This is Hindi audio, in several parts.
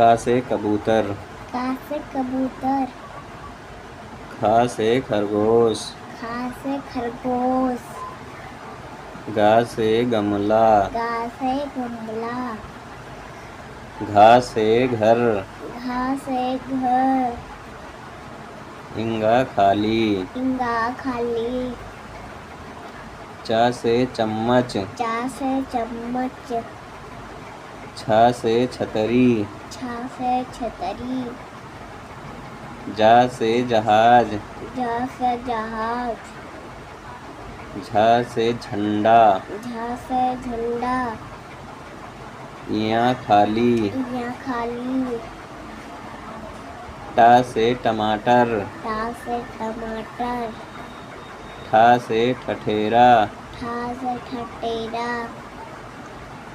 का से कबूतर। का से कबूतर। ख से खरगोश। खा से खरगोश। गा से गमला। गा से गमला। घा से घर। घा से घर। इंगा खाली। इंगा खाली। चा से चम्मच। चा से चम्मच। छा से छतरी। छा से छतरी। जा से जहाज। जा से जहाज। झा से झंडा। झा से झंडा। इया खाली। यहाँ खाली। टा से टमाटर। टा से टमाटर। ठा से ठठेरा। ठा से ठटेरा।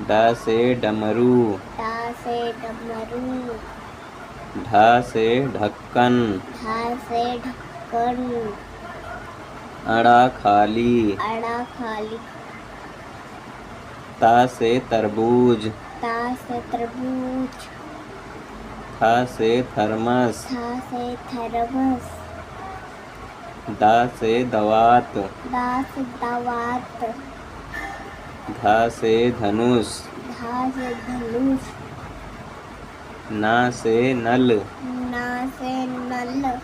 डा से डमरू। टा से डमरू। ढा से ढक्कन। ढा से ढक्कन। अड़ा खाली। अड़ा खाली। ता से तरबूज। ता से तरबूज। था से थर्मस। था से थर्मस। दा से दवात। दा से दावात। धा से धनुष। धा से धनुष। ना से नल। ना से नल।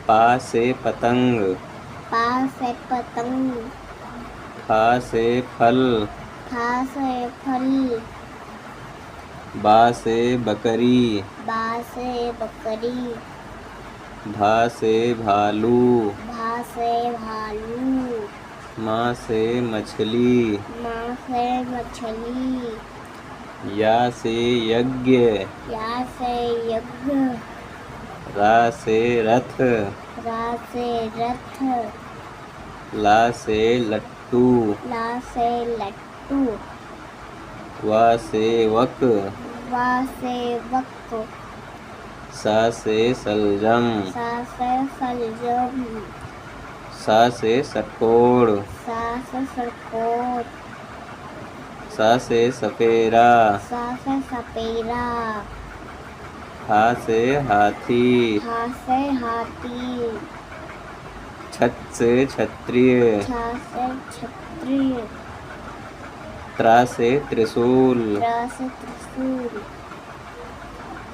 पा से पतंग। पा से पतंग। फा से फल। फा से फल। बा से बकरी। बा से बकरी। भा से भालू। भा से भालू। माँ से मछली। माँ से मछली। या से यज्ञ। या से यज्ञ। रा से रथ। रा से रथ। ला से लट्टू। ला से लट्टू। वा से वक। वा से वक। सा से सलजम। सा से सलजम। सा से सकोड़। सा से सरकोट। सा से सपेरा। सा से सपेरा। हा से हाथी। हा से हाथी। छत से क्षत्रिय। छा से क्षत्रिय। त्रा से त्रिशूल। त्रा से त्रिशूल।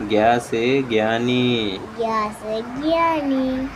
ज्ञा से ज्ञानी। ज्ञा से ज्ञानी।